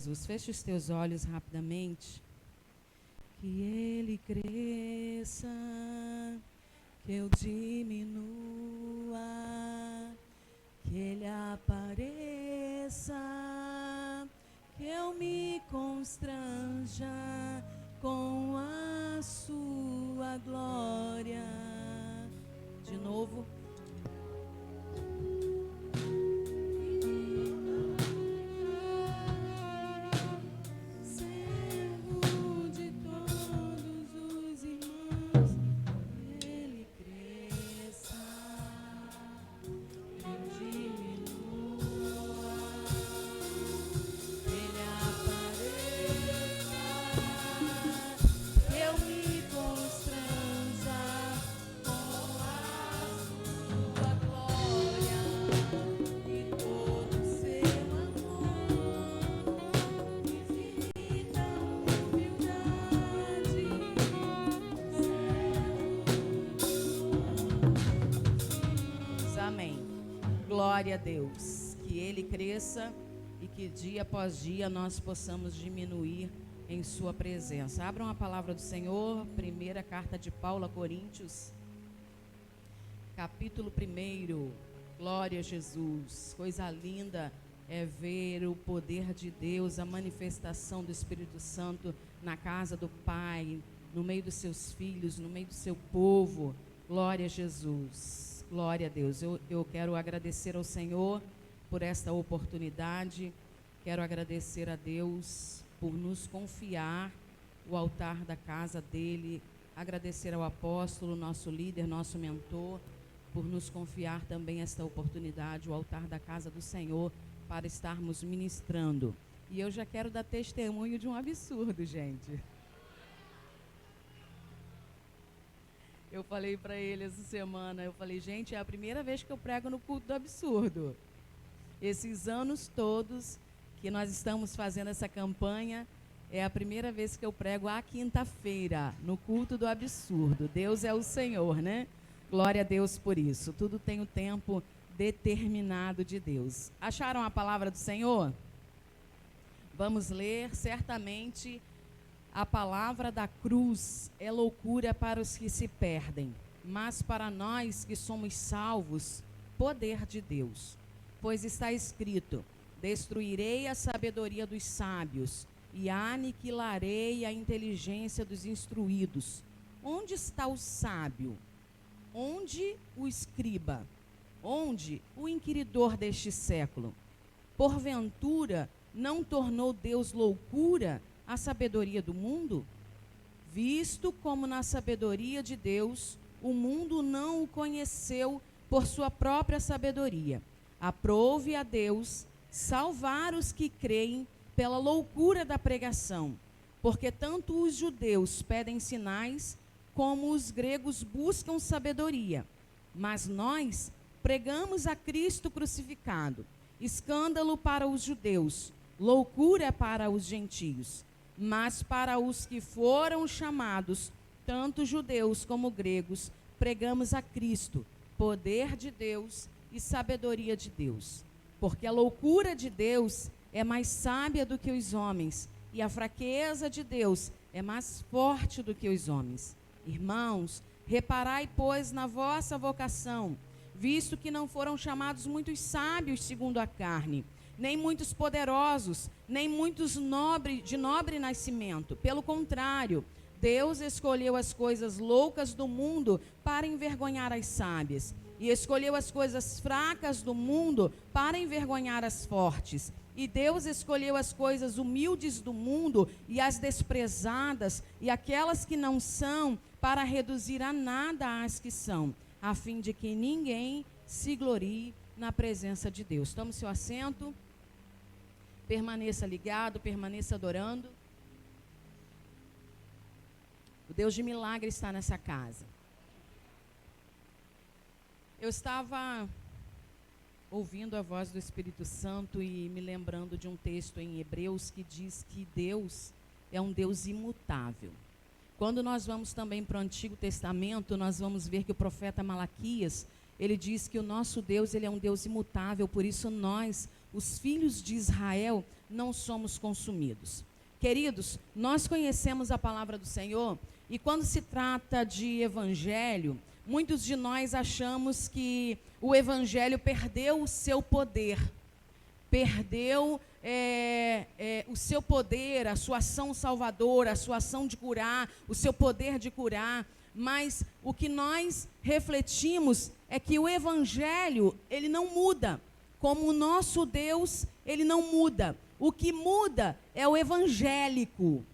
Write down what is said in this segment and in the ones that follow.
Jesus, feche os teus olhos rapidamente. Que ele cresça, que eu diminua, que ele apareça, que eu me constranja com a sua glória. De novo. Glória a Deus, que ele cresça e que dia após dia nós possamos diminuir em sua presença. Abram a palavra do Senhor, primeira carta de Paulo a Coríntios, capítulo 1. Glória a Jesus. Coisa linda é ver o poder de Deus, a manifestação do Espírito Santo na casa do Pai, no meio dos seus filhos, no meio do seu povo. Glória a Jesus. Glória a Deus. Eu quero agradecer ao Senhor por esta oportunidade. Quero agradecer a Deus por nos confiar o altar da casa dele. Agradecer ao apóstolo, nosso líder, nosso mentor, por nos confiar também esta oportunidade, o altar da casa do Senhor, para estarmos ministrando. E eu já quero dar testemunho de um absurdo, gente. Eu falei para ele essa semana, gente, é a primeira vez que eu prego no culto do absurdo. Esses anos todos que nós estamos fazendo essa campanha, é a primeira vez que eu prego à quinta-feira, no culto do absurdo. Deus é o Senhor, né? Glória a Deus por isso. Tudo tem o tempo determinado de Deus. Acharam a palavra do Senhor? Vamos ler, certamente. A palavra da cruz é loucura para os que se perdem, mas para nós que somos salvos, poder de Deus. Pois está escrito: destruirei a sabedoria dos sábios e aniquilarei a inteligência dos instruídos. Onde está o sábio? Onde o escriba? Onde o inquiridor deste século? Porventura, não tornou Deus loucura a sabedoria do mundo? Visto como na sabedoria de Deus, o mundo não o conheceu por sua própria sabedoria. Aprove a Deus salvar os que creem pela loucura da pregação, porque tanto os judeus pedem sinais, como os gregos buscam sabedoria. Mas nós pregamos a Cristo crucificado, escândalo para os judeus, loucura para os gentios. Mas para os que foram chamados, tanto judeus como gregos, pregamos a Cristo, poder de Deus e sabedoria de Deus. Porque a loucura de Deus é mais sábia do que os homens, e a fraqueza de Deus é mais forte do que os homens. Irmãos, reparai, pois, na vossa vocação, visto que não foram chamados muitos sábios segundo a carne, nem muitos poderosos, nem muitos de nobre nascimento. Pelo contrário, Deus escolheu as coisas loucas do mundo para envergonhar as sábias, e escolheu as coisas fracas do mundo para envergonhar as fortes. E Deus escolheu as coisas humildes do mundo e as desprezadas, e aquelas que não são, para reduzir a nada as que são, a fim de que ninguém se glorie na presença de Deus. Tome seu assento. Permaneça ligado, permaneça adorando. O Deus de milagre está nessa casa. Eu estava ouvindo a voz do Espírito Santo e me lembrando de um texto em Hebreus que diz que Deus é um Deus imutável. Quando nós vamos também para o Antigo Testamento, nós vamos ver que o profeta Malaquias, ele diz que o nosso Deus, ele é um Deus imutável, por isso nós os filhos de Israel não somos consumidos. Queridos, nós conhecemos a palavra do Senhor e quando se trata de evangelho, muitos de nós achamos que o evangelho perdeu o seu poder, perdeu o seu poder, a sua ação salvadora, a sua ação de curar, o seu poder de curar. Mas o que nós refletimos é que o evangelho, ele não muda. Como o nosso Deus, ele não muda. O que muda é o evangélico.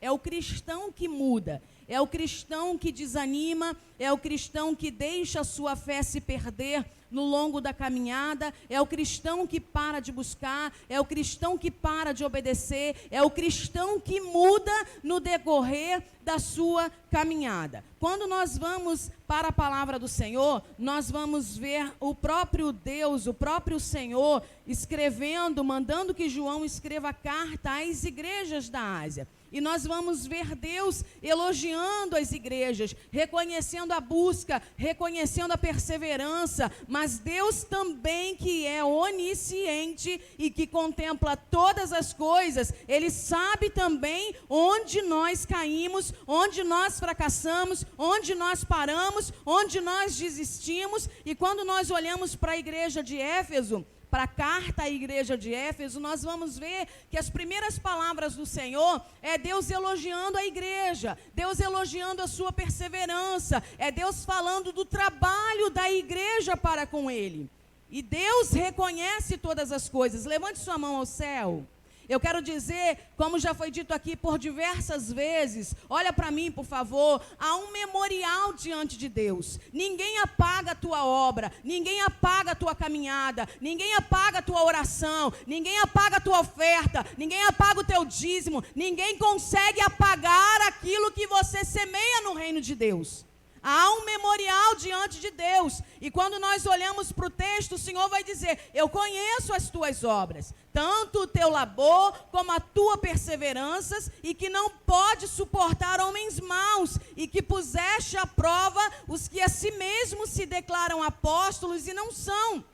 É o cristão que muda. É o cristão que desanima, é o cristão que deixa a sua fé se perder no longo da caminhada, é o cristão que para de buscar, é o cristão que para de obedecer, é o cristão que muda no decorrer da sua caminhada. Quando nós vamos para a palavra do Senhor, nós vamos ver o próprio Deus, o próprio Senhor, escrevendo, mandando que João escreva carta às igrejas da Ásia. E nós vamos ver Deus elogiando as igrejas, reconhecendo a busca, reconhecendo a perseverança, mas Deus também, que é onisciente e que contempla todas as coisas, Ele sabe também onde nós caímos, onde nós fracassamos, onde nós paramos, onde nós desistimos. E quando nós olhamos para a igreja de Éfeso, para a carta à igreja de Éfeso, nós vamos ver que as primeiras palavras do Senhor é Deus elogiando a igreja, Deus elogiando a sua perseverança, é Deus falando do trabalho da igreja para com Ele. E Deus reconhece todas as coisas. Levante sua mão ao céu. Eu quero dizer, como já foi dito aqui por diversas vezes, olha para mim, por favor, há um memorial diante de Deus. Ninguém apaga a tua obra, ninguém apaga a tua caminhada, ninguém apaga a tua oração, ninguém apaga a tua oferta, ninguém apaga o teu dízimo, ninguém consegue apagar aquilo que você semeia no reino de Deus. Há um memorial diante de Deus. E quando nós olhamos para o texto, o Senhor vai dizer: eu conheço as tuas obras, tanto o teu labor como a tua perseverança, e que não pode suportar homens maus, e que puseste à prova os que a si mesmos se declaram apóstolos e não são.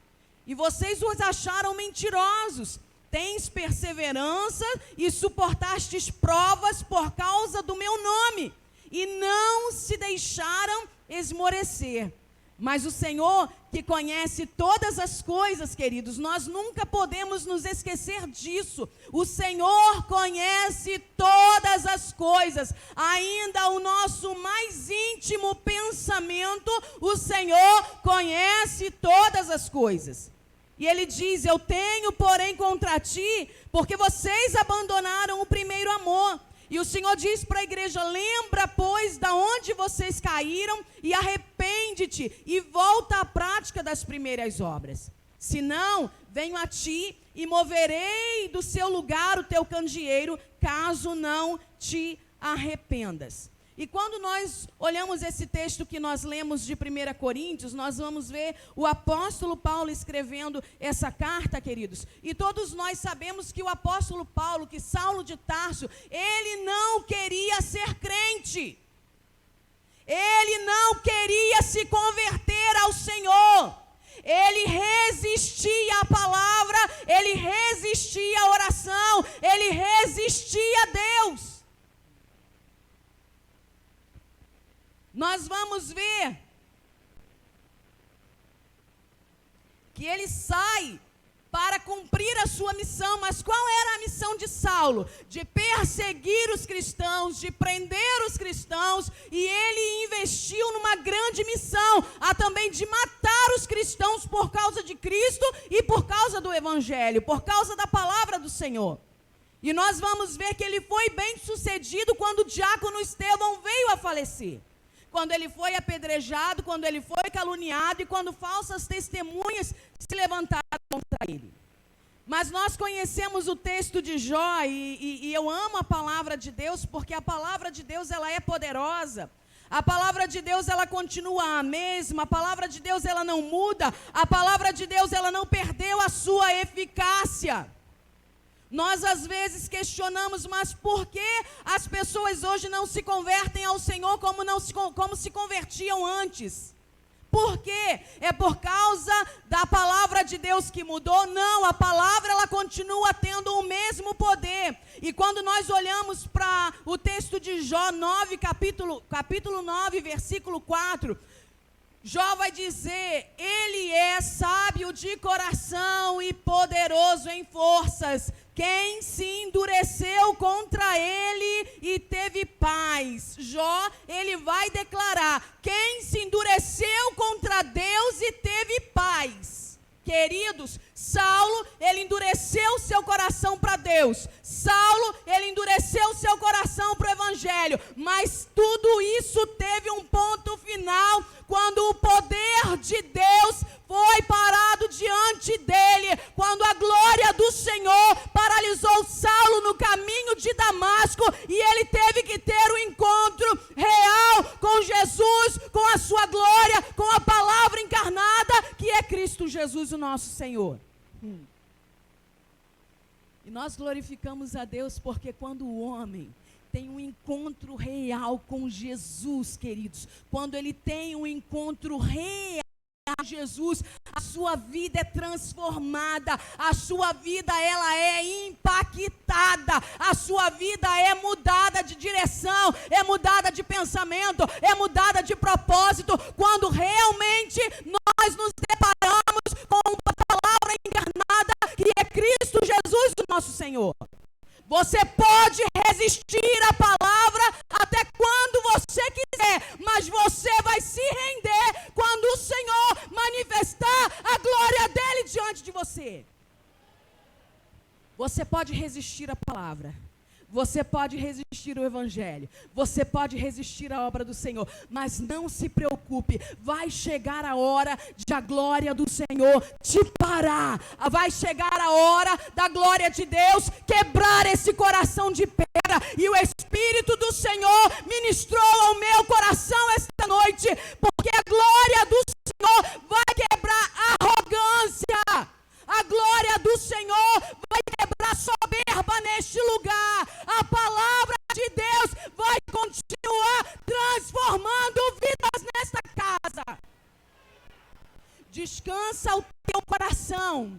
E vocês os acharam mentirosos. Tens perseverança e suportastes provas por causa do meu nome. E não se deixaram esmorecer. Mas o Senhor, que conhece todas as coisas, queridos, nós nunca podemos nos esquecer disso. O Senhor conhece todas as coisas, ainda o nosso mais íntimo pensamento, o Senhor conhece todas as coisas. E Ele diz: eu tenho, porém, contra ti, porque vocês abandonaram o primeiro amor. E o Senhor diz para a igreja: lembra, pois, da onde vocês caíram, e arrepende-te, e volta à prática das primeiras obras. Senão, venho a ti, e moverei do seu lugar o teu candeeiro, caso não te arrependas. E quando nós olhamos esse texto que nós lemos de 1 Coríntios, nós vamos ver o apóstolo Paulo escrevendo essa carta, queridos. E todos nós sabemos que o apóstolo Paulo, que Saulo de Tarso, ele não queria ser crente. Ele não queria se converter ao Senhor. Ele resistia à palavra, ele resistia à oração, ele resistia a Deus. Nós vamos ver que ele sai para cumprir a sua missão. Mas qual era a missão de Saulo? De perseguir os cristãos, de prender os cristãos, e ele investiu numa grande missão, a também de matar os cristãos por causa de Cristo e por causa do Evangelho, por causa da palavra do Senhor. E nós vamos ver que ele foi bem sucedido quando o diácono Estevão veio a falecer. Quando ele foi apedrejado, quando ele foi caluniado e quando falsas testemunhas se levantaram contra ele. Mas nós conhecemos o texto de Jó e eu amo a palavra de Deus, porque a palavra de Deus, ela é poderosa. A palavra de Deus, ela continua a mesma. A palavra de Deus, ela não muda. A palavra de Deus, ela não perdeu a sua eficácia. Nós às vezes questionamos, mas por que as pessoas hoje não se convertem ao Senhor como se convertiam antes? Por quê? É por causa da palavra de Deus que mudou? Não, a palavra ela continua tendo o mesmo poder. E quando nós olhamos para o texto de Jó 9, capítulo 9, versículo 4, Jó vai dizer: ele é sábio de coração e poderoso em forças. Quem se endureceu contra ele e teve paz? Jó, ele vai declarar: quem se endureceu contra Deus e teve paz? Queridos, Saulo, ele endureceu seu coração para Deus. Saulo, ele endureceu seu coração para o Evangelho. Mas tudo isso teve um ponto final, quando o poder de Deus foi parado diante dele. Quando a glória do Senhor paralisou Saulo no caminho de Damasco. E ele teve que ter um encontro real com Jesus, com a sua glória, com a palavra encarnada, que é Cristo Jesus, o nosso Senhor. E nós glorificamos a Deus porque quando o homem tem um encontro real com Jesus, queridos, quando ele tem um encontro real com Jesus, a sua vida é transformada, a sua vida ela é impactada, a sua vida é mudada de direção, é mudada de pensamento, é mudada de propósito, quando realmente nós nos deparamos com uma palavra encarnada, que é Cristo Jesus, o nosso Senhor. Você pode resistir à palavra até quando você quiser, mas você vai se render quando o Senhor manifestar a glória dele diante de você. Você pode resistir à palavra. Você pode resistir ao Evangelho, você pode resistir à obra do Senhor, mas não se preocupe, vai chegar a hora de a glória do Senhor te parar, vai chegar a hora da glória de Deus quebrar esse coração de pedra, e o Espírito do Senhor ministrou ao meu coração esta noite, porque a glória do Senhor vai quebrar a arrogância. A glória do Senhor vai quebrar soberba neste lugar. A palavra de Deus vai continuar transformando vidas nesta casa. Descansa o teu coração.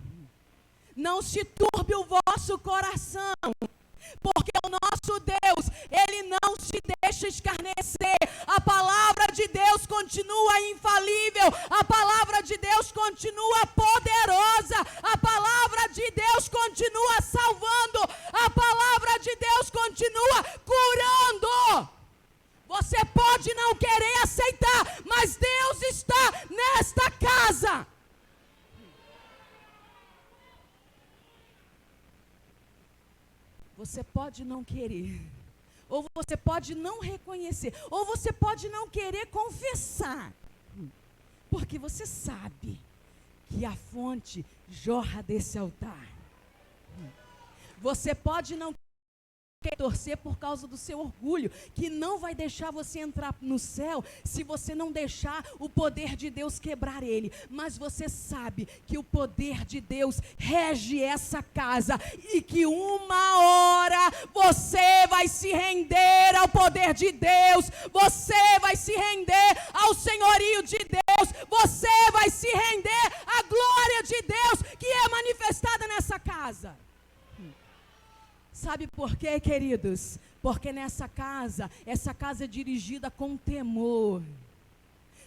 Não se turbe o vosso coração. Porque o nosso Deus, ele não se deixa escarnecer. A palavra de Deus continua infalível. A palavra de Deus continua poderosa. A palavra de Deus continua salvando. A palavra de Deus continua curando. Você pode não querer aceitar, mas Deus está nesta casa. Você pode não querer, ou você pode não reconhecer, ou você pode não querer confessar, porque você sabe que a fonte jorra desse altar. Você pode não querer torcer por causa do seu orgulho, que não vai deixar você entrar no céu se você não deixar o poder de Deus quebrar ele. Mas você sabe que o poder de Deus rege essa casa e que uma hora você vai se render ao poder de Deus, você vai se render ao senhorio de Deus, você vai se render à glória de Deus que é manifestada nessa casa. Sabe por quê, queridos? Porque nessa casa, essa casa é dirigida com temor.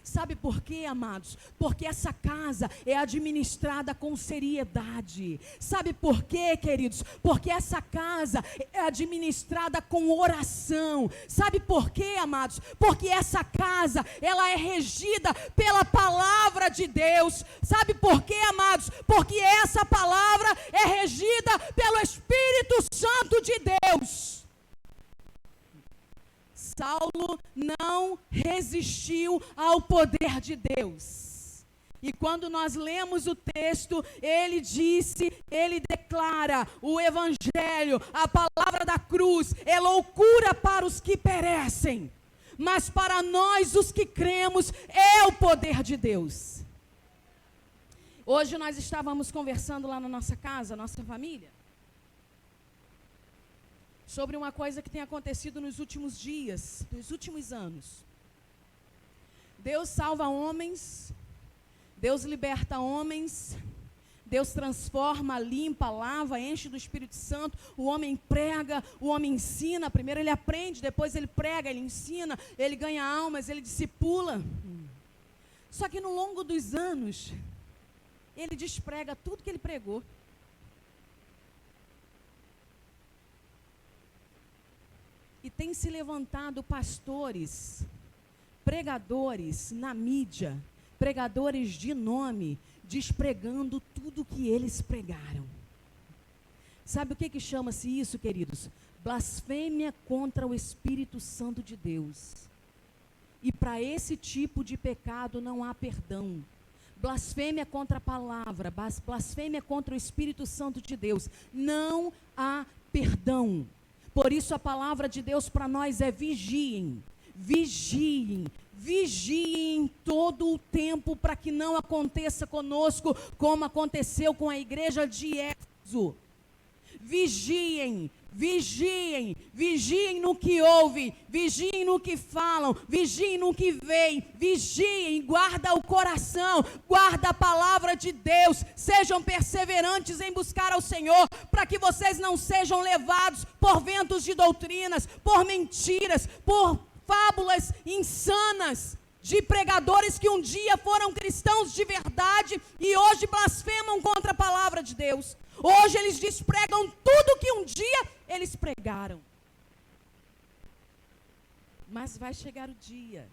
Sabe por quê, amados? Porque essa casa é administrada com seriedade. Sabe por quê, queridos? Porque essa casa é administrada com oração. Sabe por quê, amados? Porque essa casa, ela é regida pela palavra de Deus. Sabe por quê, amados? Porque essa palavra é regida pelo Espírito Santo de Deus. Saulo não resistiu ao poder de Deus. E quando nós lemos o texto, ele declara: o Evangelho, a palavra da cruz, é loucura para os que perecem, mas para nós, os que cremos, é o poder de Deus. Hoje nós estávamos conversando lá na nossa casa, nossa família, sobre uma coisa que tem acontecido nos últimos dias, nos últimos anos. Deus salva homens, Deus liberta homens, Deus transforma, limpa, lava, enche do Espírito Santo. O homem prega, o homem ensina. Primeiro ele aprende, depois ele prega, ele ensina, ele ganha almas, ele discipula. Só que no longo dos anos, ele desprega tudo que ele pregou. E tem se levantado pastores, pregadores na mídia, pregadores de nome, despregando tudo que eles pregaram. Sabe o que chama-se isso, queridos? Blasfêmia contra o Espírito Santo de Deus. E para esse tipo de pecado não há perdão. Blasfêmia contra a palavra, blasfêmia contra o Espírito Santo de Deus. Não há perdão. Por isso a palavra de Deus para nós é vigiem, vigiem, vigiem todo o tempo para que não aconteça conosco como aconteceu com a igreja de Éfeso. Vigiem, vigiem, vigiem no que ouvem, vigiem no que falam, vigiem no que veem, vigiem, guarda o coração, guarda a palavra de Deus, sejam perseverantes em buscar ao Senhor, para que vocês não sejam levados por ventos de doutrinas, por mentiras, por fábulas insanas, de pregadores que um dia foram cristãos de verdade e hoje blasfemam contra a palavra de Deus. Hoje eles despregam tudo que um dia eles pregaram. Mas vai chegar o dia,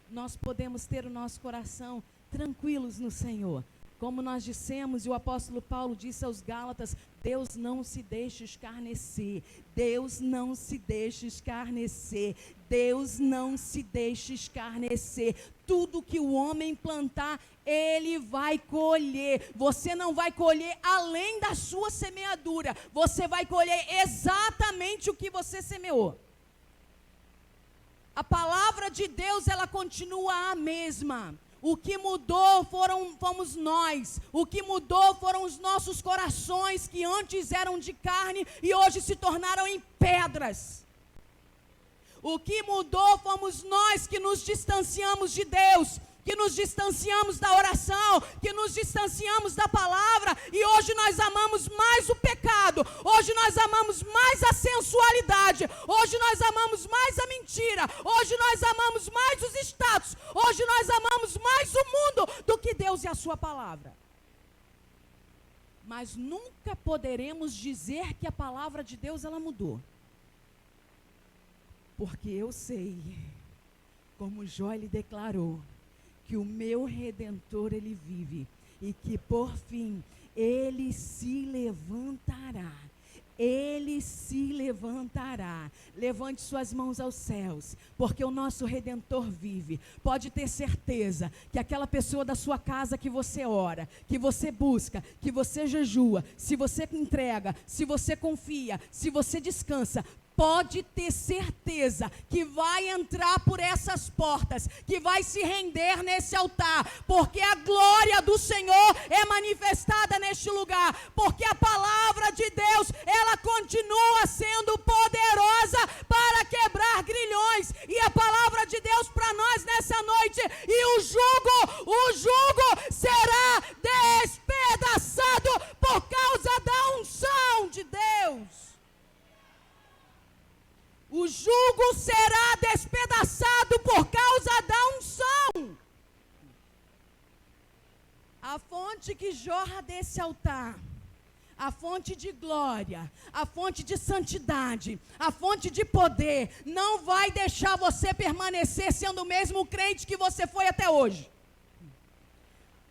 nós podemos ter o nosso coração tranquilos no Senhor. Como nós dissemos, e o apóstolo Paulo disse aos Gálatas, Deus não se deixa escarnecer, Deus não se deixa escarnecer, Deus não se deixa escarnecer. Tudo que o homem plantar, ele vai colher. Você não vai colher além da sua semeadura, você vai colher exatamente o que você semeou. A palavra de Deus, ela continua a mesma. O que mudou fomos nós. O que mudou foram os nossos corações, que antes eram de carne e hoje se tornaram em pedras. O que mudou fomos nós que nos distanciamos de Deus, que nos distanciamos da oração, que nos distanciamos da palavra, e hoje nós amamos mais o pecado, hoje nós amamos mais a sensualidade, hoje nós amamos mais a mentira, hoje nós amamos mais os status, hoje nós amamos mais o mundo do que Deus e a sua palavra. Mas nunca poderemos dizer que a palavra de Deus ela mudou. Porque eu sei, como Jó lhe declarou, que o meu Redentor ele vive e que por fim ele se levantará. Ele se levantará. Levante suas mãos aos céus, porque o nosso Redentor vive. Pode ter certeza que aquela pessoa da sua casa que você ora, que você busca, que você jejua, se você entrega, se você confia, se você descansa, pode ter certeza que vai entrar por essas portas, que vai se render nesse altar, porque a glória do Senhor é manifestada neste lugar, porque a palavra de Deus, ela continua sendo poderosa para quebrar grilhões, e a palavra de Deus para nós nessa noite, e o jugo será despedaçado por causa da unção de Deus. O jugo será despedaçado por causa da unção. A fonte que jorra desse altar, a fonte de glória, a fonte de santidade, a fonte de poder, não vai deixar você permanecer sendo o mesmo crente que você foi até hoje.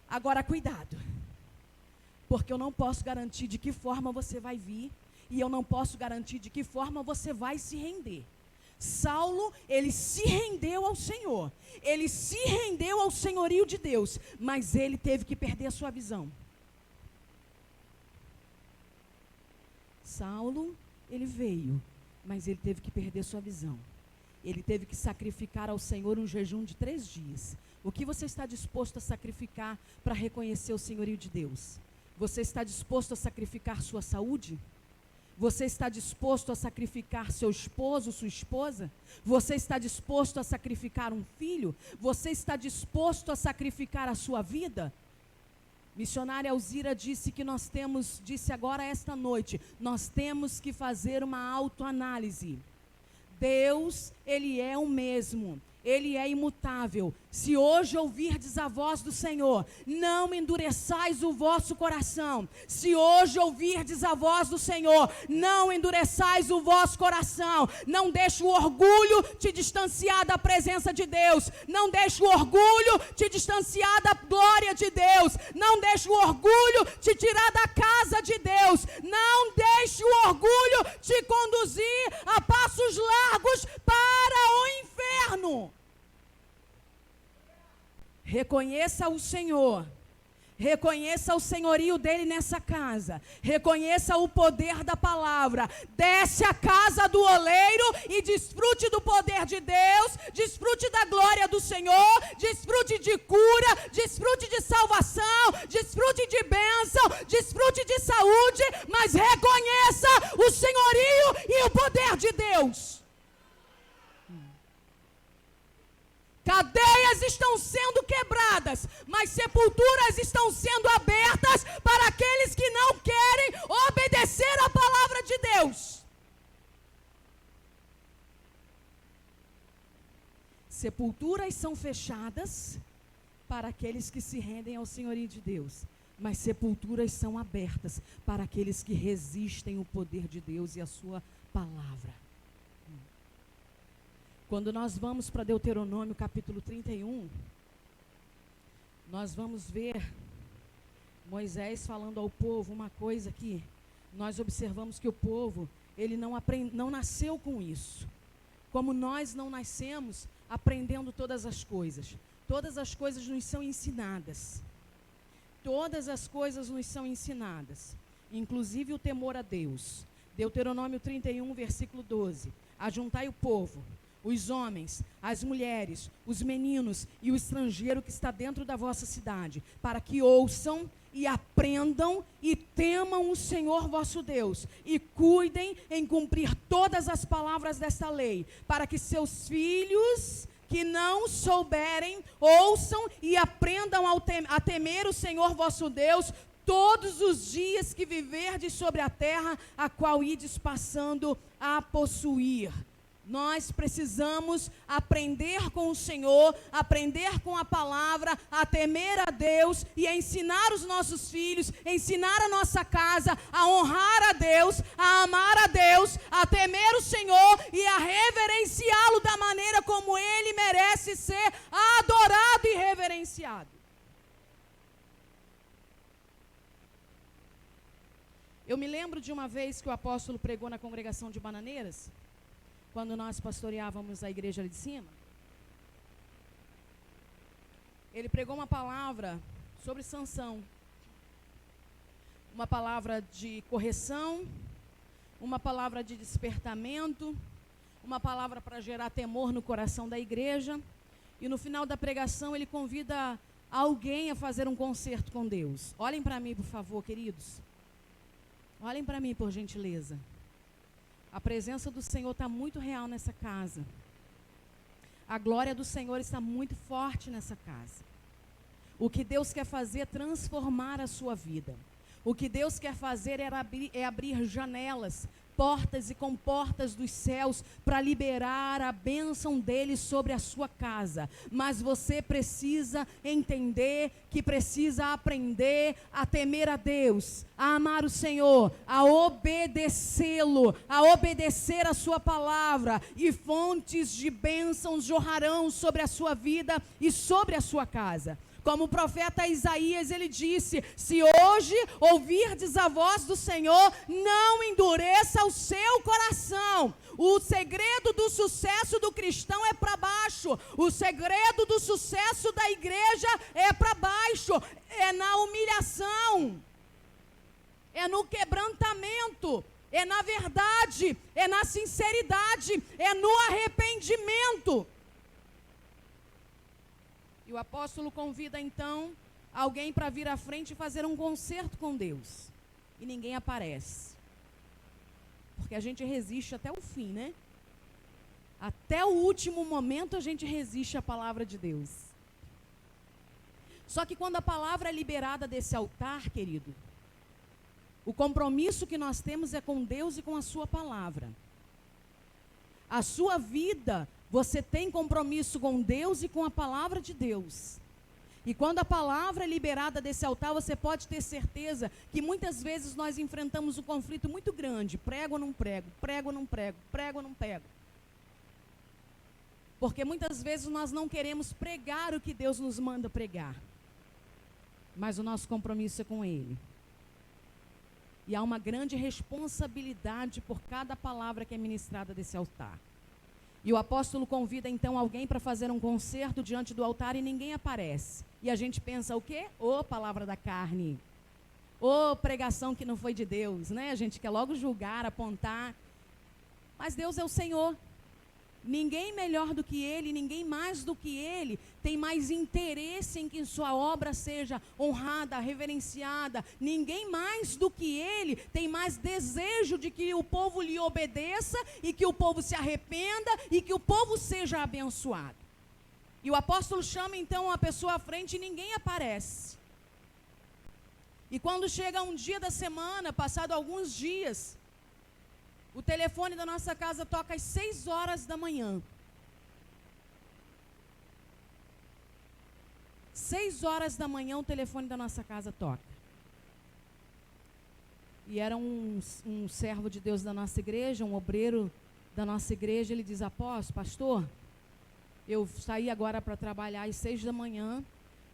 Agora, cuidado, porque eu não posso garantir de que forma você vai vir, e eu não posso garantir de que forma você vai se render. Saulo, ele se rendeu ao Senhor, ele se rendeu ao senhorio de Deus, mas ele teve que perder a sua visão. Saulo, ele veio, mas ele teve que perder sua visão. Ele teve que sacrificar ao Senhor um jejum de 3 dias. O que você está disposto a sacrificar para reconhecer o senhorio de Deus? Você está disposto a sacrificar sua saúde? Você está disposto a sacrificar seu esposo, sua esposa? Você está disposto a sacrificar um filho? Você está disposto a sacrificar a sua vida? Missionária Alzira disse agora esta noite, nós temos que fazer uma autoanálise. Deus, Ele é o mesmo. Ele é imutável. Se hoje ouvirdes a voz do Senhor, não endureçais o vosso coração. Se hoje ouvirdes a voz do Senhor, não endureçais o vosso coração. Não deixe o orgulho te distanciar da presença de Deus. Não deixe o orgulho te distanciar da glória de Deus. Não deixe o orgulho te tirar da casa de Deus. Não deixe o orgulho te conduzir a passos largos para o inferno. Reconheça o Senhor, reconheça o senhorio dele nessa casa, reconheça o poder da palavra, desce a casa do oleiro e desfrute do poder de Deus, desfrute da glória do Senhor, desfrute de cura, desfrute de salvação, desfrute de bênção, desfrute de saúde, mas reconheça o senhorio e o poder de Deus. Cadeias estão sendo quebradas, mas sepulturas estão sendo abertas para aqueles que não querem obedecer à palavra de Deus. Sepulturas são fechadas para aqueles que se rendem ao senhorio de Deus, mas sepulturas são abertas para aqueles que resistem ao poder de Deus e à sua palavra. Quando nós vamos para Deuteronômio capítulo 31, nós vamos ver Moisés falando ao povo uma coisa que nós observamos que o povo, ele não nasceu com isso. Como nós não nascemos aprendendo todas as coisas. Todas as coisas nos são ensinadas. Todas as coisas nos são ensinadas. Inclusive o temor a Deus. Deuteronômio 31, versículo 12. Ajuntai o povo, os homens, as mulheres, os meninos e o estrangeiro que está dentro da vossa cidade, para que ouçam e aprendam e temam o Senhor vosso Deus, e cuidem em cumprir todas as palavras desta lei, para que seus filhos que não souberem, ouçam e aprendam a temer o Senhor vosso Deus, todos os dias que viverdes sobre a terra, a qual ides passando a possuir. Nós precisamos aprender com o Senhor, aprender com a palavra, a temer a Deus e a ensinar os nossos filhos, ensinar a nossa casa, a honrar a Deus, a amar a Deus, a temer o Senhor e a reverenciá-lo da maneira como Ele merece ser adorado e reverenciado. Eu me lembro de uma vez que o apóstolo pregou na congregação de Bananeiras, quando nós pastoreávamos a igreja ali de cima. Ele pregou uma palavra sobre Sansão. Uma palavra de correção, uma palavra de despertamento, uma palavra para gerar temor no coração da igreja. E no final da pregação ele convida alguém a fazer um concerto com Deus. Olhem para mim, por favor, queridos. Olhem para mim, por gentileza. A presença do Senhor está muito real nessa casa. A glória do Senhor está muito forte nessa casa. O que Deus quer fazer é transformar a sua vida. O que Deus quer fazer é abrir janelas, portas e comportas dos céus para liberar a bênção dele sobre a sua casa. Mas você precisa entender que precisa aprender a temer a Deus, a amar o Senhor, a obedecê-lo, a obedecer a sua palavra, e fontes de bênçãos jorrarão sobre a sua vida e sobre a sua casa. Como o profeta Isaías, ele disse: se hoje ouvirdes a voz do Senhor, não endureça o seu coração. O segredo do sucesso do cristão é para baixo. O segredo do sucesso da igreja é para baixo. É na humilhação. É no quebrantamento. É na verdade. É na sinceridade. É no arrependimento. E o apóstolo convida então alguém para vir à frente e fazer um concerto com Deus. E ninguém aparece. porque a gente resiste até o fim, né? Até o último momento a gente resiste à palavra de Deus. Só que quando a palavra é liberada desse altar, querido, o compromisso que nós temos é com Deus e com a sua palavra. A sua vida, você tem compromisso com Deus e com a palavra de Deus. E quando a palavra é liberada desse altar, você pode ter certeza que muitas vezes nós enfrentamos um conflito muito grande. Prego ou não prego? Prego ou não prego? Prego ou não prego? Porque muitas vezes nós não queremos pregar o que Deus nos manda pregar. Mas o nosso compromisso é com Ele. E há uma grande responsabilidade por cada palavra que é ministrada desse altar. E o apóstolo convida então alguém para fazer um concerto diante do altar e ninguém aparece. E a gente pensa o quê? Ô, palavra da carne. Ô, pregação que não foi de Deus, né? A gente quer logo julgar, apontar. Mas Deus é o Senhor. Ninguém melhor do que Ele, ninguém mais do que Ele tem mais interesse em que sua obra seja honrada, reverenciada. Ninguém mais do que Ele tem mais desejo de que o povo lhe obedeça e que o povo se arrependa e que o povo seja abençoado. E o apóstolo chama então uma pessoa à frente e ninguém aparece. E quando chega um dia da semana, passado alguns dias, o telefone da nossa casa toca às 6 horas da manhã. 6 horas da manhã o telefone da nossa casa toca. E era um servo de Deus da nossa igreja, um obreiro da nossa igreja. Ele diz: apóstolo, pastor, eu saí agora para trabalhar às 6 da manhã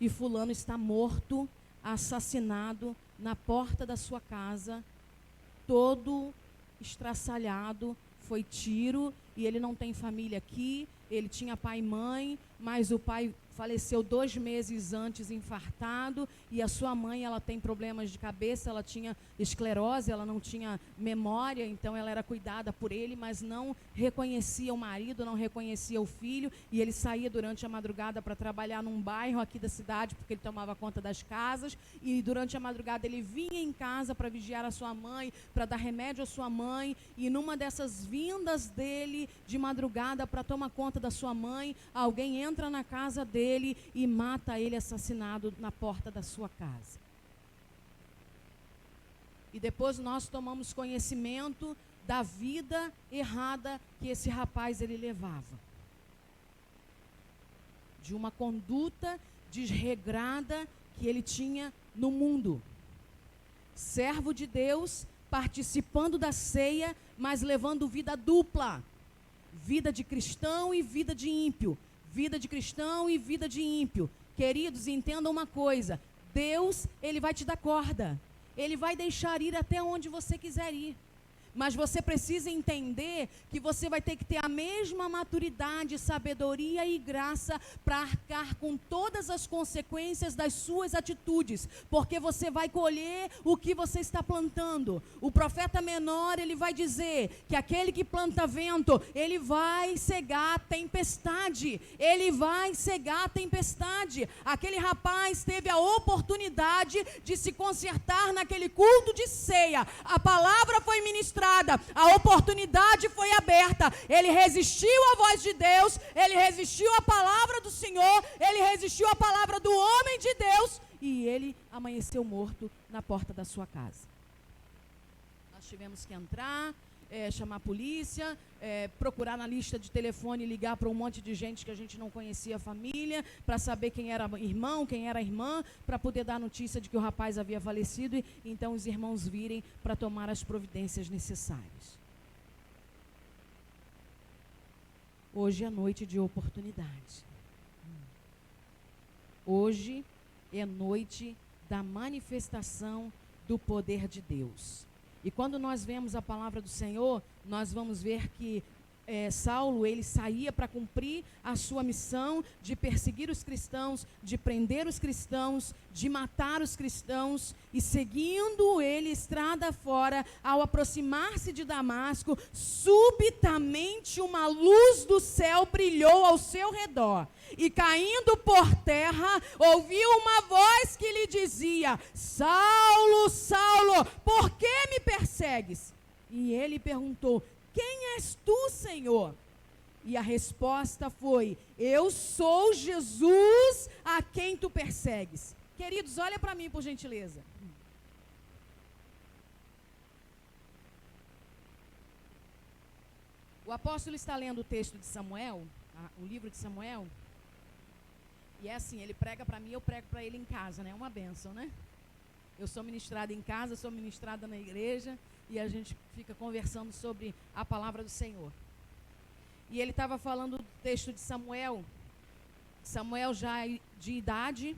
e fulano está morto, assassinado na porta da sua casa, todo estraçalhado, foi tiro, e ele não tem família aqui. Ele tinha pai e mãe, mas o pai faleceu 2 meses antes, infartado, e a sua mãe, ela tem problemas de cabeça, ela tinha esclerose, ela não tinha memória, então ela era cuidada por ele, mas não reconhecia o marido, não reconhecia o filho, e ele saía durante a madrugada para trabalhar num bairro aqui da cidade, porque ele tomava conta das casas, e durante a madrugada ele vinha em casa para vigiar a sua mãe, para dar remédio à sua mãe, e numa dessas vindas dele de madrugada para tomar conta da sua mãe, alguém entra na casa dele e mata ele assassinado na porta da sua casa. E depois nós tomamos conhecimento da vida errada que esse rapaz ele levava. De uma conduta desregrada que ele tinha no mundo. Servo de Deus, participando da ceia, mas levando vida dupla. Vida de cristão e vida de ímpio. Vida de cristão e vida de ímpio. Queridos, entendam uma coisa. Deus, Ele vai te dar corda. Ele vai deixar ir até onde você quiser ir. Mas você precisa entender que você vai ter que ter a mesma maturidade, sabedoria e graça para arcar com todas as consequências das suas atitudes, porque você vai colher o que você está plantando. O profeta menor, ele vai dizer que aquele que planta vento, ele vai cegar a tempestade. Ele vai cegar a tempestade. Aquele rapaz teve a oportunidade de se consertar naquele culto de ceia. A palavra foi ministrada. A oportunidade foi aberta. Ele resistiu à voz de Deus, ele resistiu à palavra do Senhor, ele resistiu à palavra do homem de Deus, e ele amanheceu morto na porta da sua casa. Nós tivemos que entrar, chamar a polícia, procurar na lista de telefone, ligar para um monte de gente que a gente não conhecia a família, para saber quem era irmão, quem era irmã, para poder dar notícia de que o rapaz havia falecido, e então os irmãos virem para tomar as providências necessárias. Hoje é noite de oportunidade. Hoje é noite da manifestação do poder de Deus. E quando nós vemos a palavra do Senhor, nós vamos ver que Saulo, ele saía para cumprir a sua missão de perseguir os cristãos, de prender os cristãos, de matar os cristãos, e seguindo ele estrada fora, ao aproximar-se de Damasco, subitamente uma luz do céu brilhou ao seu redor, e caindo por terra, ouviu uma voz que lhe dizia: Saulo, Saulo, por que me persegues? E ele perguntou: quem és tu, Senhor? E a resposta foi: eu sou Jesus a quem tu persegues. Queridos, olha para mim, por gentileza. O apóstolo está lendo o texto de Samuel, o livro de Samuel, e é assim, ele prega para mim, eu prego para ele em casa, né? É uma bênção, né? Eu sou ministrada em casa, sou ministrada na igreja, e a gente fica conversando sobre a palavra do Senhor. E ele estava falando do texto de Samuel já de idade,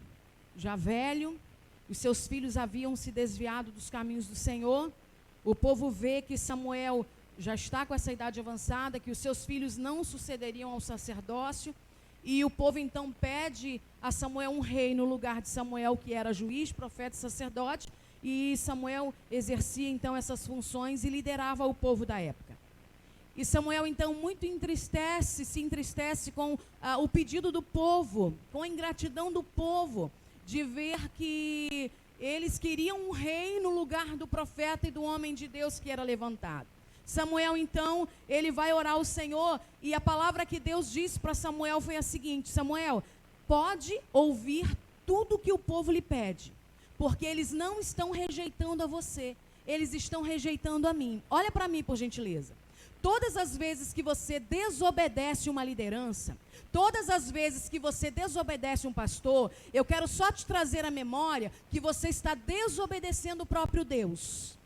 já velho, os seus filhos haviam se desviado dos caminhos do Senhor, o povo vê que Samuel já está com essa idade avançada, que os seus filhos não sucederiam ao sacerdócio, e o povo então pede a Samuel um rei no lugar de Samuel, que era juiz, profeta e sacerdote, e Samuel exercia então essas funções e liderava o povo da época. E Samuel então se entristece com o pedido do povo, com a ingratidão do povo, de ver que eles queriam um rei no lugar do profeta e do homem de Deus que era levantado. Samuel, então, ele vai orar ao Senhor, e a palavra que Deus disse para Samuel foi a seguinte: Samuel, pode ouvir tudo que o povo lhe pede, porque eles não estão rejeitando a você, eles estão rejeitando a mim. Olha para mim, por gentileza. Todas as vezes que você desobedece uma liderança, todas as vezes que você desobedece um pastor, eu quero só te trazer à memória que você está desobedecendo o próprio Deus.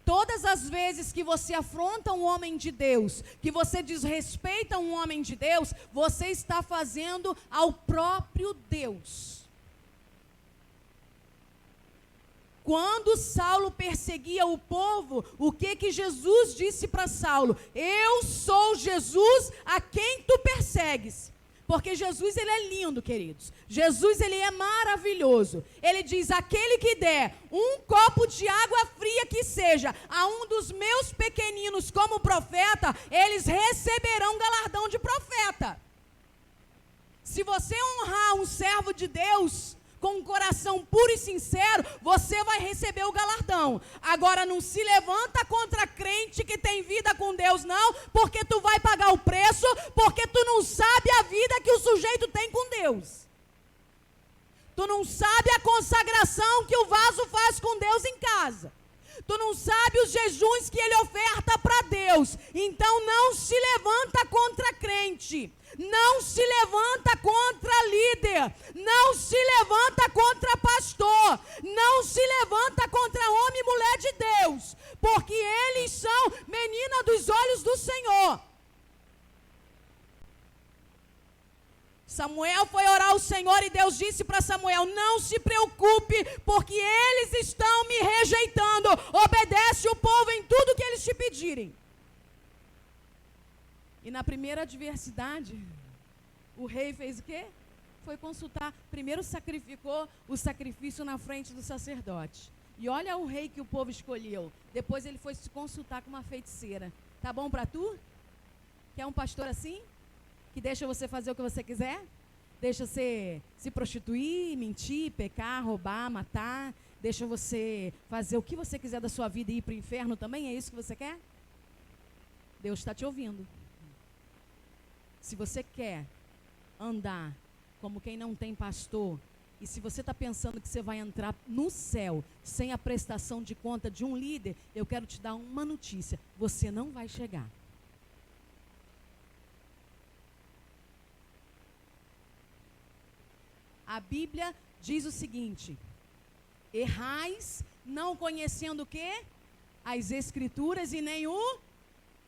Todas as vezes que você afronta um homem de Deus, que você desrespeita um homem de Deus, você está fazendo ao próprio Deus. Quando Saulo perseguia o povo, o que Jesus disse para Saulo? Eu sou Jesus a quem tu persegues. Porque Jesus, ele é lindo, queridos. Jesus, ele é maravilhoso. Ele diz: aquele que der um copo de água fria que seja a um dos meus pequeninos como profeta, eles receberão galardão de profeta. Se você honrar um servo de Deus com um coração puro e sincero, você vai receber o galardão. Agora, não se levanta contra crente que tem vida com Deus, não, porque tu vai pagar o preço, porque tu não sabe a vida que o sujeito tem com Deus. Tu não sabe a consagração que o vaso faz com Deus em casa. Tu não sabe os jejuns que ele oferta para Deus. Então não se levanta contra crente. Não se levanta contra líder. Não se levanta contra pastor. Não se levanta contra homem e mulher de Deus. Porque eles são menina dos olhos do Senhor. Samuel foi orar ao Senhor e Deus disse para Samuel: não se preocupe, porque eles estão me rejeitando. Obedece o povo em tudo que eles te pedirem. E na primeira adversidade, o rei fez o quê? Foi consultar. Primeiro sacrificou o sacrifício na frente do sacerdote. E olha o rei que o povo escolheu. Depois ele foi se consultar com uma feiticeira. Tá bom para tu? Quer um pastor assim? Que deixa você fazer o que você quiser? Deixa você se prostituir, mentir, pecar, roubar, matar? Deixa você fazer o que você quiser da sua vida e ir para o inferno também? É isso que você quer? Deus está te ouvindo. Se você quer andar como quem não tem pastor, e se você está pensando que você vai entrar no céu sem a prestação de conta de um líder, eu quero te dar uma notícia: você não vai chegar. A Bíblia diz o seguinte: errais não conhecendo o quê? As Escrituras e nem o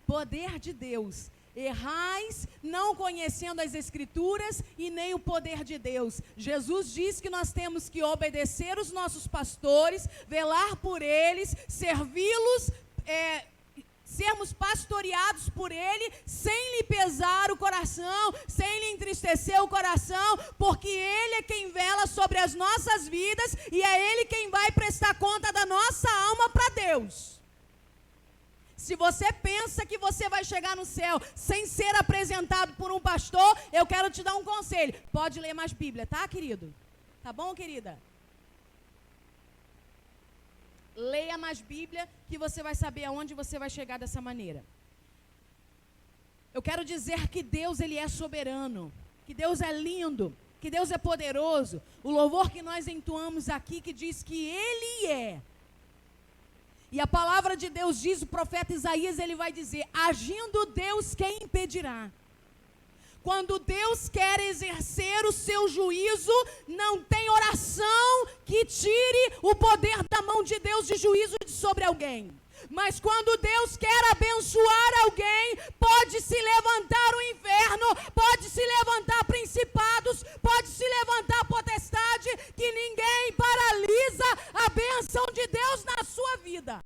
poder de Deus. Errais não conhecendo as Escrituras e nem o poder de Deus. Jesus diz que nós temos que obedecer os nossos pastores, velar por eles, servi-los, sermos pastoreados por Ele, sem lhe pesar o coração, sem lhe entristecer o coração, porque Ele é quem vela sobre as nossas vidas e é Ele quem vai prestar conta da nossa alma para Deus. Se você pensa que você vai chegar no céu sem ser apresentado por um pastor, eu quero te dar um conselho: pode ler mais Bíblia, tá, querido? Tá bom, querida? Leia mais Bíblia, que você vai saber aonde você vai chegar dessa maneira. Eu quero dizer que Deus, Ele é soberano, que Deus é lindo, que Deus é poderoso. O louvor que nós entoamos aqui, que diz que Ele é. E a palavra de Deus diz, o profeta Isaías, ele vai dizer, agindo Deus, quem impedirá? Quando Deus quer exercer o seu juízo, não tem oração que tire o poder da mão de Deus de juízo sobre alguém. Mas quando Deus quer abençoar alguém, pode se levantar o inferno, pode se levantar principados, pode se levantar potestade, que ninguém paralisa a bênção de Deus na sua vida.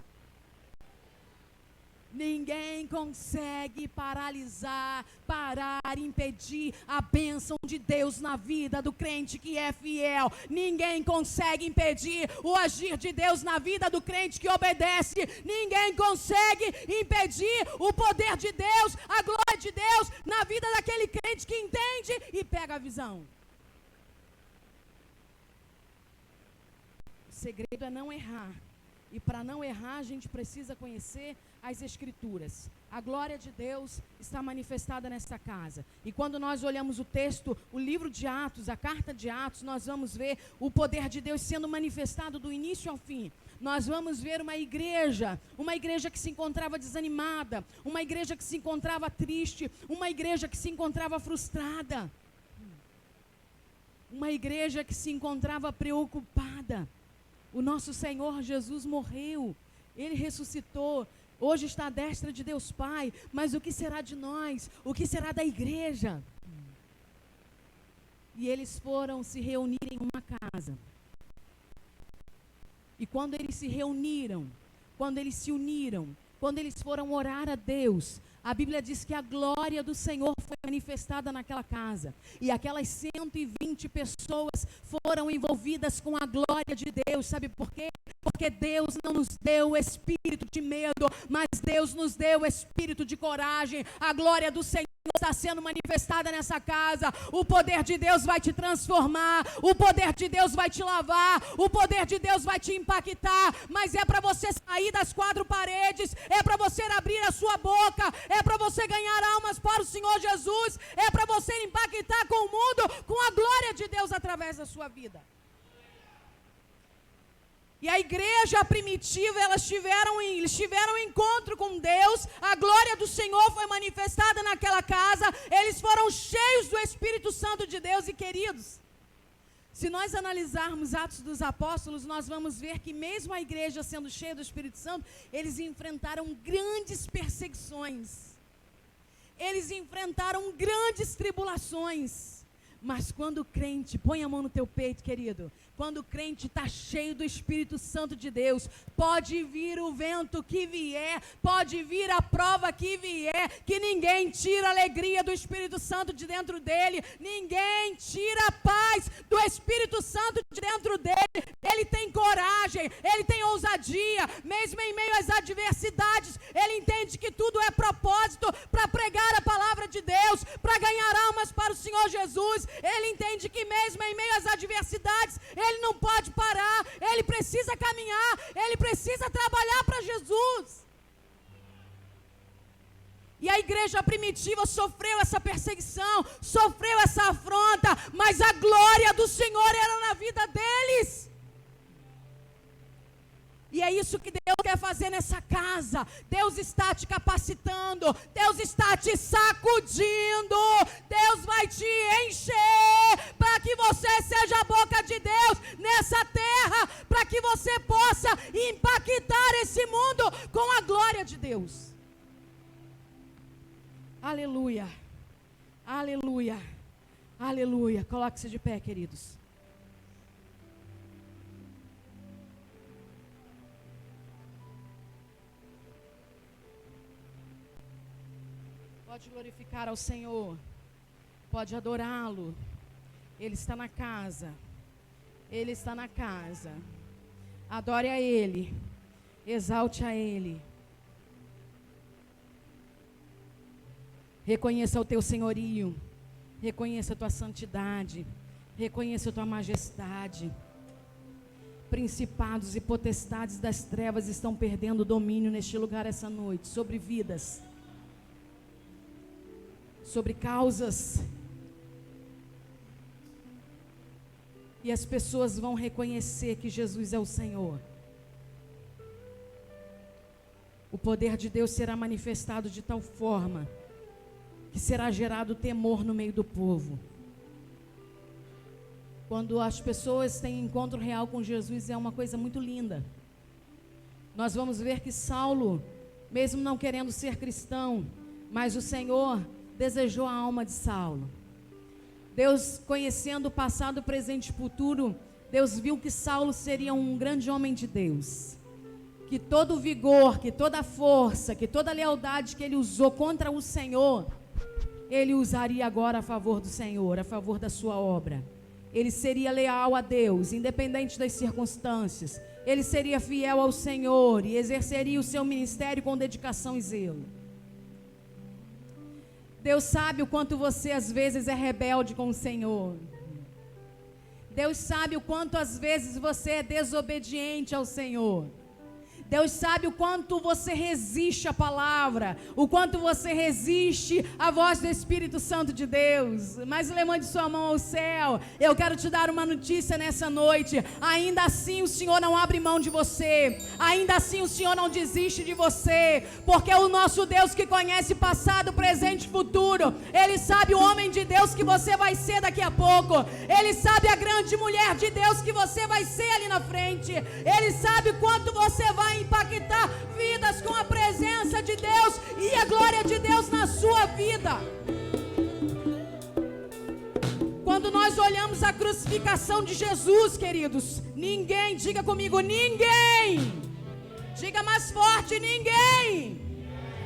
Ninguém consegue paralisar, parar, impedir a bênção de Deus na vida do crente que é fiel. Ninguém consegue impedir o agir de Deus na vida do crente que obedece. Ninguém consegue impedir o poder de Deus, a glória de Deus na vida daquele crente que entende e pega a visão. O segredo é não errar. E para não errar, a gente precisa conhecer as Escrituras. A glória de Deus está manifestada nessa casa. E quando nós olhamos o texto, o livro de Atos, a carta de Atos, nós vamos ver o poder de Deus sendo manifestado do início ao fim. Nós vamos ver uma igreja que se encontrava desanimada, uma igreja que se encontrava triste, uma igreja que se encontrava frustrada, uma igreja que se encontrava preocupada. O nosso Senhor Jesus morreu, Ele ressuscitou, hoje está à destra de Deus Pai, mas o que será de nós? O que será da igreja? E eles foram se reunir em uma casa. E quando eles se reuniram, quando eles se uniram, quando eles foram orar a Deus, a Bíblia diz que a glória do Senhor foi manifestada naquela casa. E aquelas 120 pessoas foram envolvidas com a glória de Deus. Sabe por quê? Porque Deus não nos deu o espírito de medo, mas Deus nos deu o espírito de coragem. A glória do Senhor está sendo manifestada nessa casa. O poder de Deus vai te transformar, o poder de Deus vai te lavar, o poder de Deus vai te impactar, mas é para você sair das 4 paredes, é para você abrir a sua boca, é para você ganhar almas para o Senhor Jesus, é para você impactar com o mundo, com a glória de Deus através da sua vida. E a igreja primitiva, eles tiveram um encontro com Deus, a glória do Senhor foi manifestada naquela casa, eles foram cheios do Espírito Santo de Deus. E queridos, se nós analisarmos Atos dos Apóstolos, nós vamos ver que mesmo a igreja sendo cheia do Espírito Santo, eles enfrentaram grandes perseguições, eles enfrentaram grandes tribulações. Mas quando o crente, põe a mão no teu peito, querido, quando o crente está cheio do Espírito Santo de Deus, pode vir o vento que vier, pode vir a prova que vier, que ninguém tira a alegria do Espírito Santo de dentro dele, ninguém tira a paz do Espírito Santo de dentro dele. Ele tem coragem, ele tem ousadia, mesmo em meio às adversidades, ele entende que tudo é propósito para pregar a palavra de Deus, para ganhar almas para o Senhor Jesus. Ele entende que mesmo em meio às adversidades, ele não pode parar, ele precisa caminhar, ele precisa trabalhar para Jesus. E a igreja primitiva sofreu essa perseguição, sofreu essa afronta, mas a glória do Senhor era na vida deles. E é isso que Deus quer fazer nessa casa. Deus está te capacitando, Deus está te sacudindo, Deus vai te encher para que você seja a boca de Deus nessa terra, para que você possa impactar esse mundo com a glória de Deus. Aleluia, aleluia, aleluia. Coloque-se de pé, queridos. Pode glorificar ao Senhor, pode adorá-lo. Ele está na casa, Ele está na casa. Adore a Ele, exalte a Ele. Reconheça o teu senhorio, reconheça a tua santidade, reconheça a tua majestade. Principados e potestades das trevas estão perdendo domínio neste lugar essa noite, sobre vidas, sobre causas. E as pessoas vão reconhecer que Jesus é o Senhor. O poder de Deus será manifestado de tal forma que será gerado temor no meio do povo. Quando as pessoas têm encontro real com Jesus, é uma coisa muito linda. Nós vamos ver que Saulo, mesmo não querendo ser cristão, mas o Senhor desejou a alma de Saulo. Deus, conhecendo o passado, presente e futuro, Deus viu que Saulo seria um grande homem de Deus. Que todo o vigor, que toda a força, que toda a lealdade que ele usou contra o Senhor, ele usaria agora a favor do Senhor, a favor da sua obra. Ele seria leal a Deus, independente das circunstâncias. Ele seria fiel ao Senhor e exerceria o seu ministério com dedicação e zelo. Deus sabe o quanto você às vezes é rebelde com o Senhor. Deus sabe o quanto às vezes você é desobediente ao Senhor. Deus sabe o quanto você resiste à palavra, o quanto você resiste à voz do Espírito Santo de Deus. Mas levante sua mão ao céu. Eu quero te dar uma notícia nessa noite. Ainda assim o Senhor não abre mão de você. Ainda assim o Senhor não desiste de você. Porque o nosso Deus que conhece passado, presente e futuro, Ele sabe o homem de Deus que você vai ser daqui a pouco. Ele sabe a grande mulher de Deus que você vai ser ali na frente. Ele sabe quanto você vai impactar vidas com a presença de Deus e a glória de Deus na sua vida. Quando nós olhamos a crucificação de Jesus, queridos, ninguém, diga comigo, ninguém, diga mais forte, ninguém,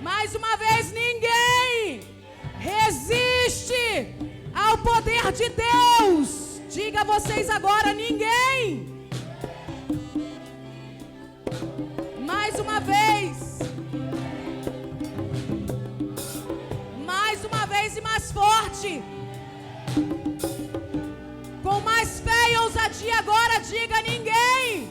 mais uma vez, ninguém resiste ao poder de Deus. Diga vocês agora, ninguém. Mais uma vez e mais forte, com mais fé e ousadia agora, diga ninguém.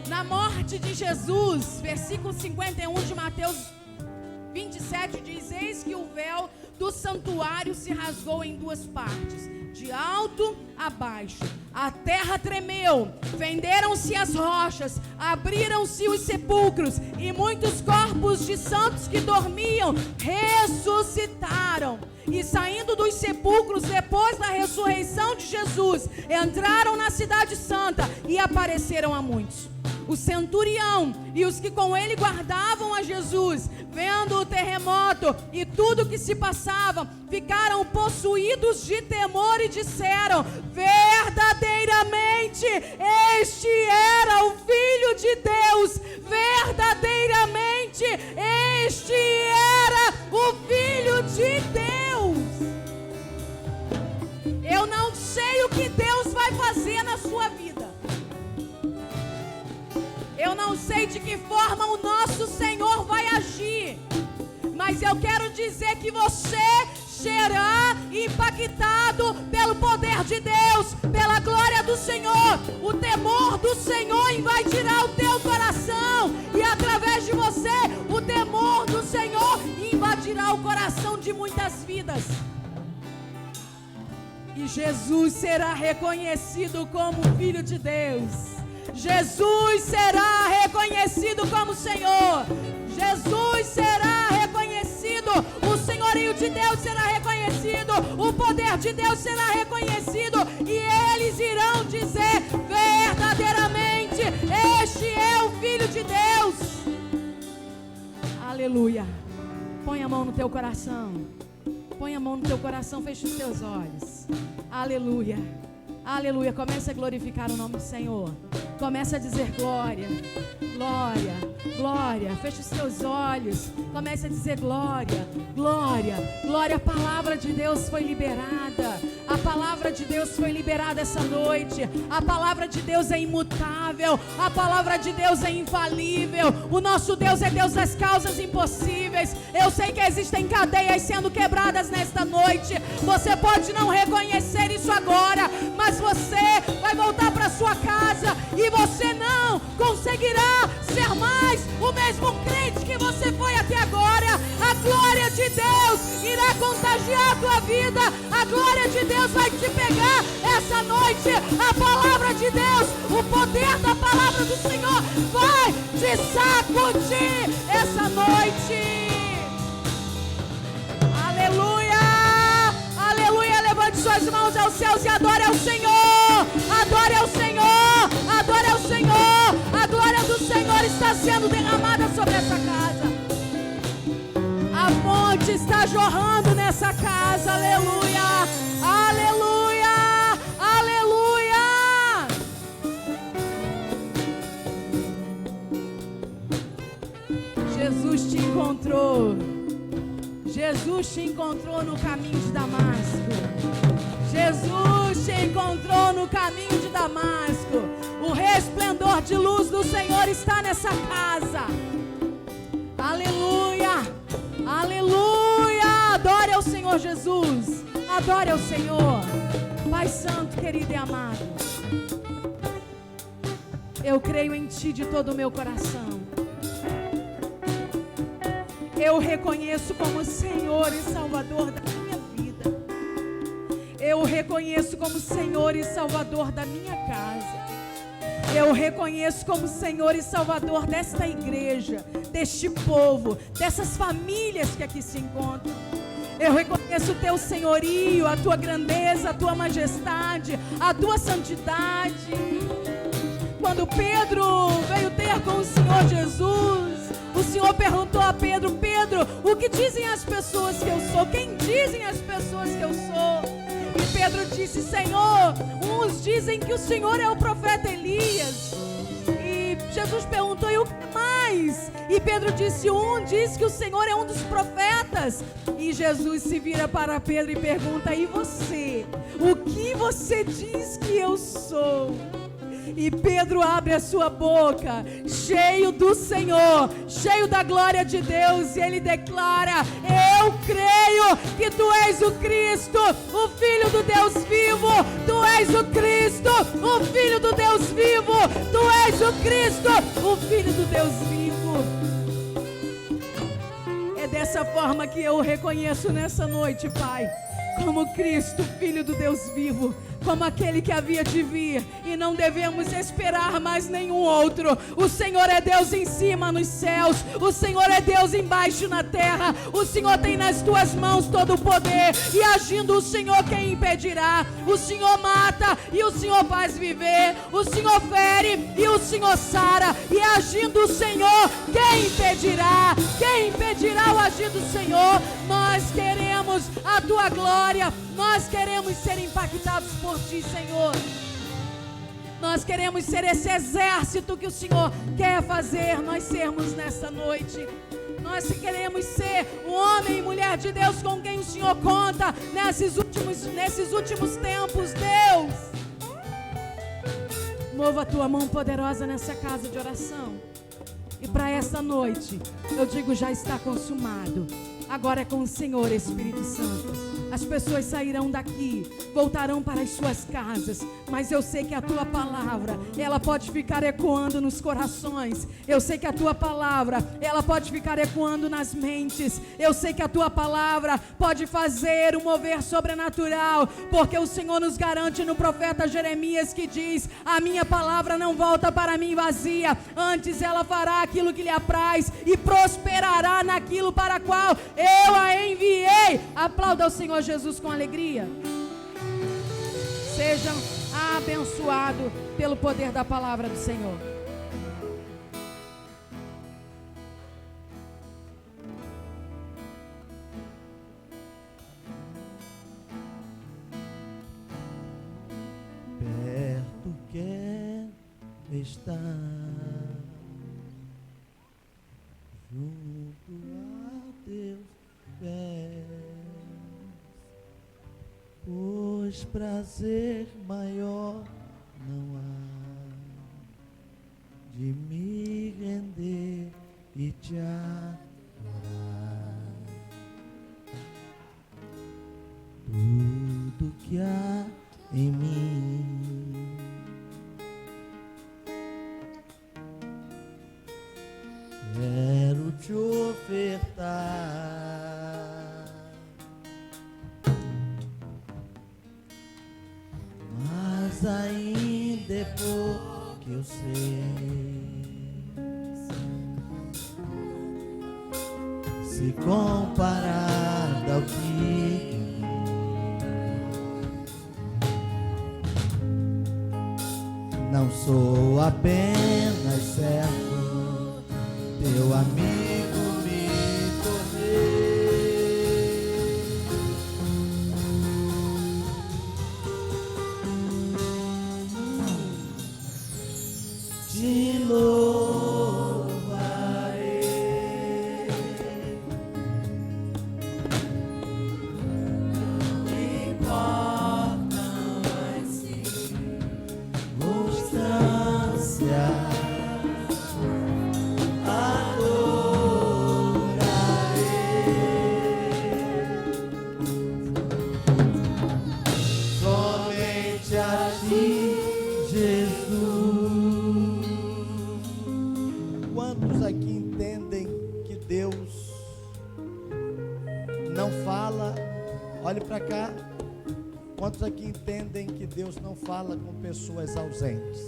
Na morte de Jesus, versículo 51 de Mateus 27 diz: eis que o véu do santuário se rasgou em duas partes, de alto a baixo. A terra tremeu, fenderam-se as rochas, abriram-se os sepulcros, e muitos corpos de santos que dormiam ressuscitaram. E saindo dos sepulcros, depois da ressurreição de Jesus, entraram na cidade santa e apareceram a muitos. O centurião e os que com ele guardavam a Jesus, vendo o terremoto e tudo que se passava, ficaram possuídos de temor e disseram: verdadeiramente este era o Filho de Deus, verdadeiramente este era o Filho de Deus. Eu não sei o que Deus vai fazer na sua vida. Eu não sei de que forma o nosso Senhor vai agir, mas eu quero dizer que você será impactado pelo poder de Deus, pela glória do Senhor. O temor do Senhor invadirá o teu coração, e através de você, o temor do Senhor invadirá o coração de muitas vidas. E Jesus será reconhecido como Filho de Deus. Jesus será reconhecido como Senhor. Jesus será reconhecido. O senhorio de Deus será reconhecido. O poder de Deus será reconhecido. E eles irão dizer: verdadeiramente este é o Filho de Deus. Aleluia. Põe a mão no teu coração. Põe a mão no teu coração. Feche os teus olhos. Aleluia. Aleluia. Comece a glorificar o nome do Senhor. Comece a dizer glória, glória, glória. Feche os seus olhos, comece a dizer glória, glória, glória. A palavra de Deus foi liberada, a palavra de Deus foi liberada essa noite. A palavra de Deus é imutável, a palavra de Deus é infalível. O nosso Deus é Deus das causas impossíveis. Eu sei que existem cadeias sendo quebradas nesta noite. Você pode não reconhecer isso agora, mas você vai voltar para sua casa e você não conseguirá ser mais o mesmo crente que você foi até agora. A glória de Deus irá contagiar a tua vida. A glória de Deus vai te pegar essa noite. A palavra de Deus, o poder da palavra do Senhor vai te sacudir essa noite. Aleluia, aleluia. Levante suas mãos aos céus e adore ao Senhor. Adore ao Senhor, adore ao Senhor. A glória do Senhor está sendo derramada sobre essa casa. A fonte está jorrando nessa casa. Aleluia, aleluia, aleluia. Jesus te encontrou. Jesus te encontrou no caminho de Damasco. Jesus te encontrou no caminho de Damasco. O resplendor de luz do Senhor está nessa casa. Aleluia, aleluia. Adore ao Senhor Jesus. Adore ao Senhor. Pai Santo, querido e amado, eu creio em Ti de todo o meu coração. Eu reconheço como Senhor e Salvador da minha vida. Eu reconheço como Senhor e Salvador da minha casa. Eu reconheço como Senhor e Salvador desta igreja, deste povo, dessas famílias que aqui se encontram. Eu reconheço o Teu senhorio, a Tua grandeza, a Tua majestade, a Tua santidade. Quando Pedro veio ter com o Senhor Jesus, o Senhor perguntou a Pedro: Pedro, o que dizem as pessoas que eu sou? Quem dizem as pessoas que eu sou? E Pedro disse: Senhor, uns dizem que o Senhor é o profeta Elias. E Jesus perguntou: e o que mais? E Pedro disse: um diz que o Senhor é um dos profetas. E Jesus se vira para Pedro e pergunta: e você? O que você diz que eu sou? E Pedro abre a sua boca, cheio do Senhor, cheio da glória de Deus, e ele declara: eu creio que Tu és o Cristo, o Filho do Deus vivo. Tu és o Cristo, o Filho do Deus vivo. Tu és o Cristo, o Filho do Deus vivo. É dessa forma que eu o reconheço nessa noite, Pai, como Cristo, Filho do Deus vivo, como aquele que havia de vir, e não devemos esperar mais nenhum outro. O Senhor é Deus em cima nos céus, o Senhor é Deus embaixo na terra. O Senhor tem nas Tuas mãos todo o poder, e agindo o Senhor, quem impedirá? O Senhor mata e o Senhor faz viver, o Senhor fere e o Senhor sara, e agindo o Senhor, quem impedirá? Quem impedirá o agir do Senhor? Nós queremos a Tua glória, nós queremos ser impactados por Ti, Senhor. Nós queremos ser esse exército que o Senhor quer fazer nós sermos nessa noite. Nós queremos ser o homem e mulher de Deus com quem o Senhor conta nesses últimos tempos, Deus. Mova a Tua mão poderosa nessa casa de oração. E para essa noite, eu digo: já está consumado. Agora é com o Senhor, Espírito Santo. As pessoas sairão daqui, voltarão para as suas casas, mas eu sei que a Tua palavra, ela pode ficar ecoando nos corações. Eu sei que a Tua palavra, ela pode ficar ecoando nas mentes. Eu sei que a Tua palavra pode fazer um mover sobrenatural, porque o Senhor nos garante no profeta Jeremias, que diz: a minha palavra não volta para mim vazia, antes ela fará aquilo que lhe apraz e prosperará naquilo para a qual eu a enviei. Aplauda ao Senhor Jesus com alegria. Sejam abençoados pelo poder da palavra do Senhor. Perto quero estar, junto a Deus vens, pois prazer maior não há de me render e te adorar. Tudo que há em mim quero te ofertar, mas ainda é pouco eu sei. Se comparado ao que não sou apenas servo, teu amigo me tornei. Te louvarei, importam as circunstâncias. Somente a ti, Jesus. Quantos aqui entendem que Deus não fala? Olhe para cá. Quantos aqui entendem que Deus não fala com pessoas ausentes?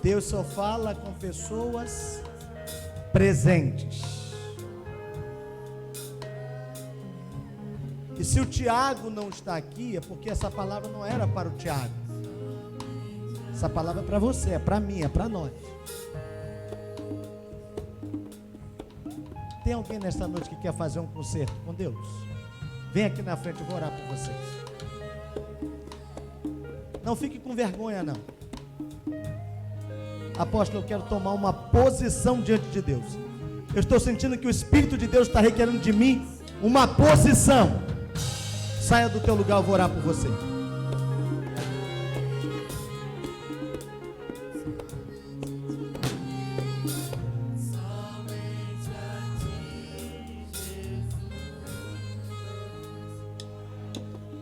Deus só fala com pessoas presentes. E se o Tiago não está aqui, é porque essa palavra não era para o Tiago. Essa palavra é para você, é para mim, é para nós. Tem alguém nesta noite que quer fazer um concerto com Deus? Vem aqui na frente, eu vou orar por vocês. Não fique com vergonha, não. Apóstolo, eu quero tomar uma posição diante de Deus. Eu estou sentindo que o Espírito de Deus está requerendo de mim uma posição. Saia do teu lugar, eu vou orar por você.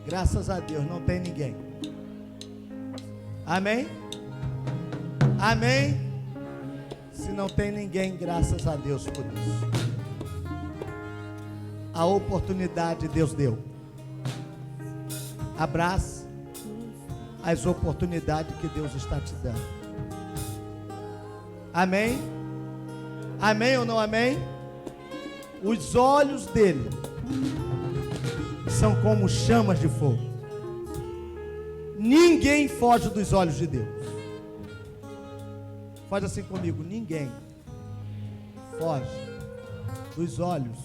Graças a Deus, não tem ninguém. Amém? Amém? Se não tem ninguém, graças a Deus por isso. A oportunidade Deus deu. Abrace as oportunidades que Deus está te dando. Amém? Amém ou não amém? Os olhos dele são como chamas de fogo. Ninguém foge dos olhos de Deus. Faz assim comigo, ninguém foge dos olhos